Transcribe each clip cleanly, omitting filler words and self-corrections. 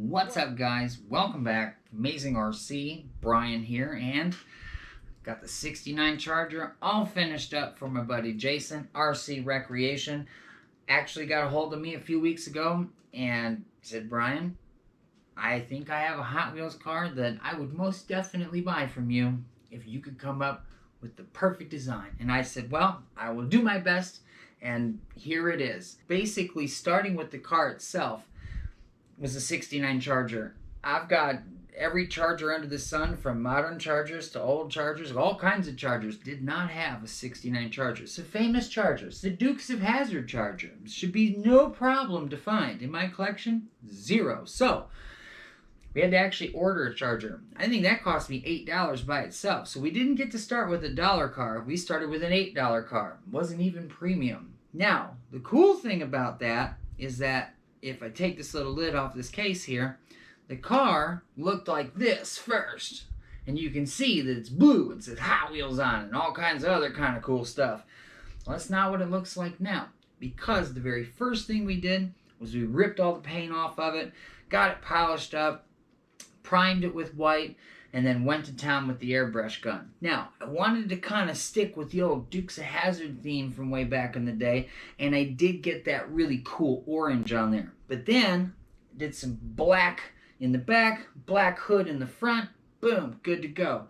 What's up, guys? Welcome back. Amazing RC. Brian here, and got the 69 Charger all finished up for my buddy Jason, RC Recreation. Actually got a hold of me a few weeks ago and said, Brian, I think I have a Hot Wheels car that I would most definitely buy from you if you could come up with the perfect design. And I said, well, I will do my best, and here it is. Basically, starting with the car itself, was a 69 Charger. I've got every Charger under the sun, from modern Chargers to old Chargers, all kinds of Chargers. Did not have a 69 Charger. It's a famous Charger. It's the Dukes of Hazzard Charger. Should be no problem to find. In my collection, zero. So we had to actually order a Charger. I think that cost me $8 by itself. So we didn't get to start with a $1 car. We started with an $8 car. Wasn't even premium. Now, the cool thing about that is that if I take this little lid off this case here, the car looked like this first. And you can see that it's blue. It says Hot Wheels on it and all kinds of other kind of cool stuff. Well, that's not what it looks like now, because the very first thing we did was we ripped all the paint off of it, got it polished up, primed it with white, and then went to town with the airbrush gun. Now, I wanted to kind of stick with the old Dukes of Hazzard theme from way back in the day, and I did get that really cool orange on there. But then, did some black in the back, black hood in the front, boom, good to go.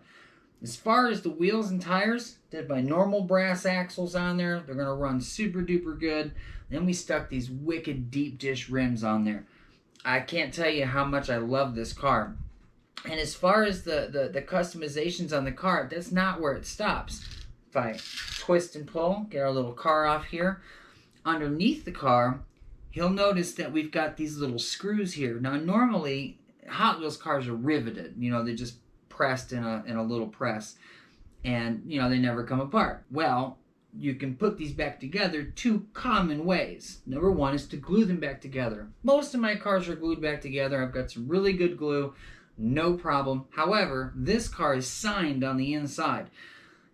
As far as the wheels and tires, did my normal brass axles on there. They're gonna run super duper good. Then we stuck these wicked deep dish rims on there. I can't tell you how much I love this car. And as far as the customizations on the car, that's not where it stops. If I twist and pull, get our little car off here, underneath the car, you'll notice that we've got these little screws here. Now, normally, Hot Wheels cars are riveted. You know, they're just pressed in a little press. And, you know, they never come apart. Well, you can put these back together two common ways. Number one is to glue them back together. Most of my cars are glued back together. I've got some really good glue. No problem. However, this car is signed on the inside,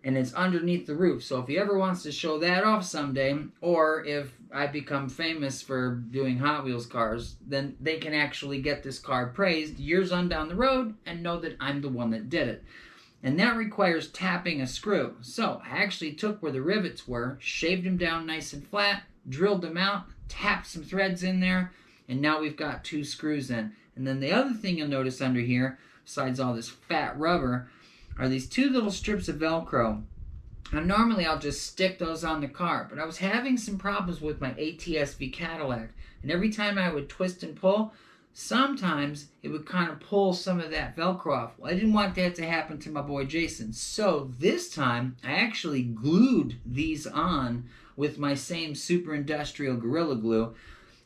and it's underneath the roof. So if he ever wants to show that off someday, or if I become famous for doing Hot Wheels cars, then they can actually get this car praised years on down the road and know that I'm the one that did it. And that requires tapping a screw. So I actually took where the rivets were, shaved them down nice and flat, drilled them out, tapped some threads in there, and now we've got two screws in. And then the other thing you'll notice under here, besides all this fat rubber, are these two little strips of Velcro. Now, normally I'll just stick those on the car, but I was having some problems with my ATS-V Cadillac. And every time I would twist and pull, sometimes it would kind of pull some of that Velcro off. Well, I didn't want that to happen to my boy Jason. So this time, I actually glued these on with my same super industrial Gorilla Glue.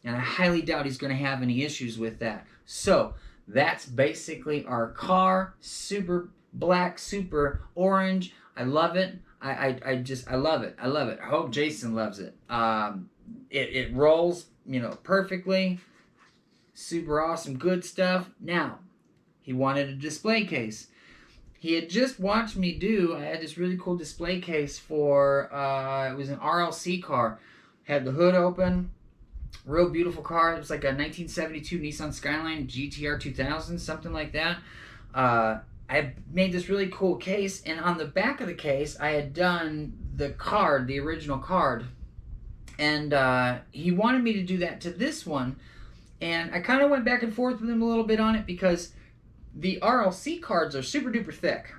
And I highly doubt he's going to have any issues with that. So that's basically our car. Super black, super orange. I love it. I love it. I love it. I hope Jason loves it. It rolls, you know, perfectly. Super awesome, good stuff. Now, he wanted a display case. He had just watched me do, I had this really cool display case for, it was an RLC car. Had the hood open. Real beautiful car. It was like a 1972 Nissan Skyline GTR 2000, something like that. I made this really cool case, and on the back of the case, I had done the card, the original card. And he wanted me to do that to this one. And I kind of went back and forth with him a little bit on it, because the RLC cards are super duper thick.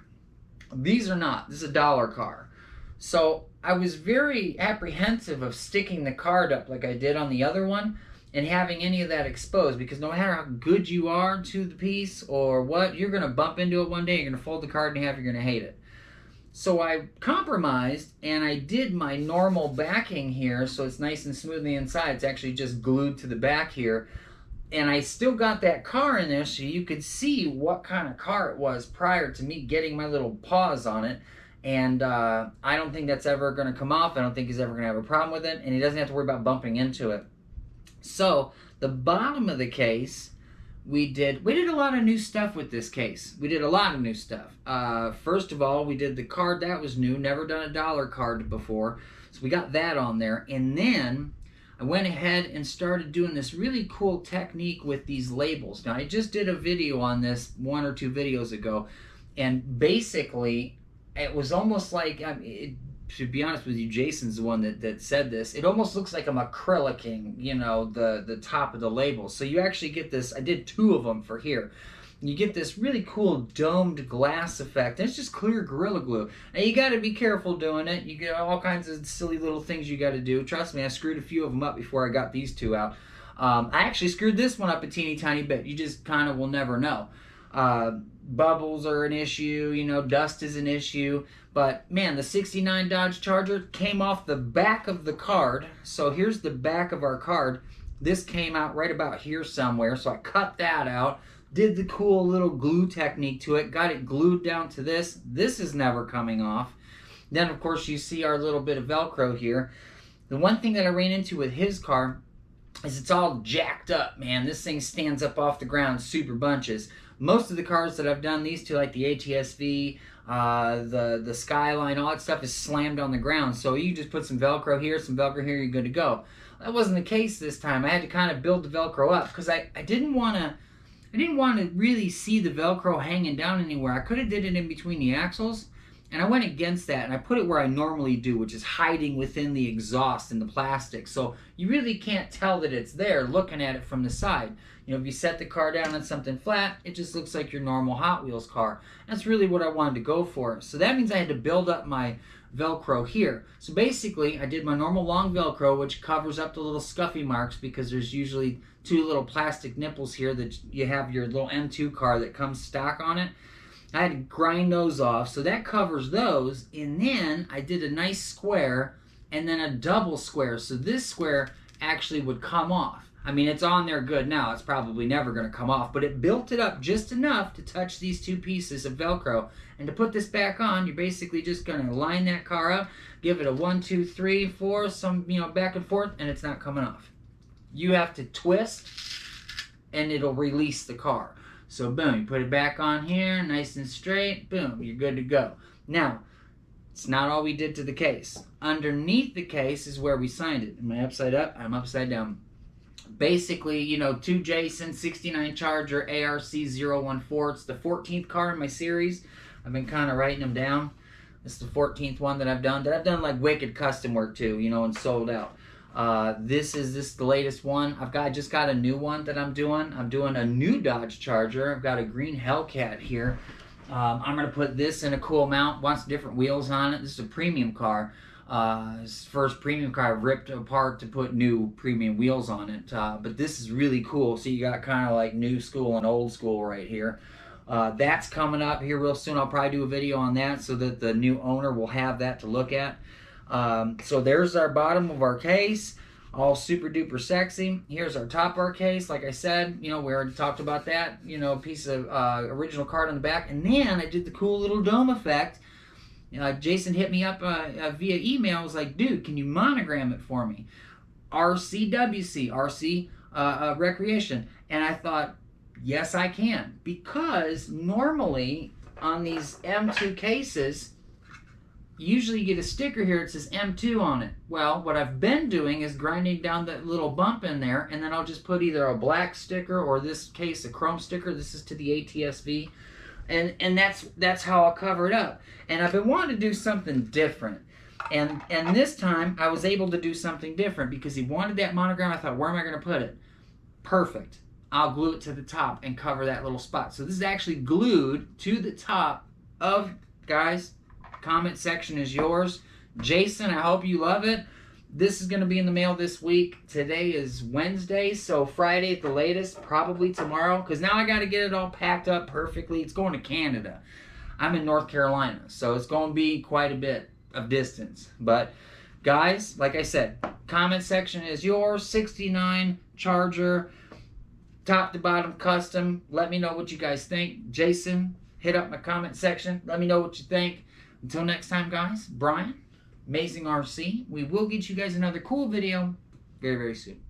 These are not. This is a $1 car. So I was very apprehensive of sticking the card up like I did on the other one and having any of that exposed, because no matter how good you are to the piece or what, you're going to bump into it one day, you're going to fold the card in half, you're going to hate it. So I compromised, and I did my normal backing here, so it's nice and smooth on the inside. It's actually just glued to the back here. And I still got that car in there so you could see what kind of car it was prior to me getting my little paws on it. And I don't think that's ever going to come off. I don't think he's ever going to have a problem with it. And he doesn't have to worry about bumping into it. So the bottom of the case, we did a lot of new stuff with this case. We did a lot of new stuff. First of all, we did the card that was new. Never done a $1 card before. So we got that on there. And then I went ahead and started doing this really cool technique with these labels. Now, I just did a video on this 1 or 2 videos ago, and basically, it was almost like, to be honest with you, Jason's the one that said this. It almost looks like I'm acrylicing, you know, the top of the label. So you actually get this, I did 2 of them for here. You get this really cool domed glass effect. And it's just clear Gorilla Glue. Now you got to be careful doing it. You get all kinds of silly little things you got to do. Trust me, I screwed a few of them up before I got these 2 out. I actually screwed this one up a teeny tiny bit. You just kind of will never know. Bubbles are an issue, you know, dust is an issue. But man, the 69 Dodge Charger came off the back of the card. So here's the back of our card. This came out right about here somewhere. So I cut that out. Did the cool little glue technique to it, got it glued down to this. This is never coming off. Then, of course, you see our little bit of Velcro here. The one thing that I ran into with his car is it's all jacked up, man. This thing stands up off the ground super bunches. Most of the cars that I've done these to, like the ATS-V, the Skyline, all that stuff is slammed on the ground. So you just put some Velcro here, you're good to go. That wasn't the case this time. I had to kind of build the Velcro up because I didn't want to really see the Velcro hanging down anywhere. I could have did it in between the axles, and I went against that, and I put it where I normally do, which is hiding within the exhaust and the plastic. So you really can't tell that it's there looking at it from the side. You know, if you set the car down on something flat, it just looks like your normal Hot Wheels car. That's really what I wanted to go for. So that means I had to build up my Velcro here. So basically, I did my normal long Velcro, which covers up the little scuffy marks because there's usually 2 little plastic nipples here that you have your little M2 car that comes stock on it. I had to grind those off, so that covers those. And then I did a nice square and then a double square. So this square actually would come off. I mean, it's on there good now. It's probably never going to come off, but it built it up just enough to touch these 2 pieces of Velcro. And to put this back on, you're basically just going to line that car up, give it a 1, 2, 3, 4, some, you know, back and forth, and it's not coming off. You have to twist, and it'll release the car. So boom, you put it back on here, nice and straight, boom, you're good to go. Now, it's not all we did to the case. Underneath the case is where we signed it. Am I upside up? I'm upside down. Basically, you know, to Jason, 69 Charger, ARC014. It's the 14th car in my series. I've been kind of writing them down. This is the 14th one that I've done. I've done like wicked custom work too, you know, and sold out. This is the latest one. I just got a new one that I'm doing. I'm doing a new Dodge Charger. I've got a green Hellcat here. I'm going to put this in a cool mount. Wants different wheels on it. This is a premium car. It's the first premium car I've ripped apart to put new premium wheels on it. But this is really cool. So you got kind of like new school and old school right here. That's coming up here real soon. I'll probably do a video on that so that the new owner will have that to look at. So there's our bottom of our case, all super duper sexy. Here's our top of our case. Like I said, you know, we already talked about that, you know, piece of original card on the back. And then I did the cool little dome effect. Jason hit me up via email. I was like, dude, can you monogram it for me? RCWC, RC Recreation. And I thought, yes, I can. Because normally on these M2 cases, usually you get a sticker here that says M2 on it. Well, what I've been doing is grinding down that little bump in there, and then I'll just put either a black sticker or this case a chrome sticker. This is to the ATS-V. And that's how I'll cover it up. And I've been wanting to do something different. And this time I was able to do something different because he wanted that monogram. I thought, where am I going to put it? Perfect. I'll glue it to the top and cover that little spot. So this is actually glued to the top of, guys, comment section is yours. Jason, I hope you love it. This is going to be in the mail this week. Today is Wednesday, so Friday at the latest, probably tomorrow, because now I got to get it all packed up perfectly. It's going to Canada. I'm in North Carolina, so it's going to be quite a bit of distance. But, guys, like I said, comment section is yours. 69 Charger, top to bottom custom. Let me know what you guys think. Jason, hit up my comment section. Let me know what you think. Until next time, guys, Brian, Amazing RC. We will get you guys another cool video very, very soon.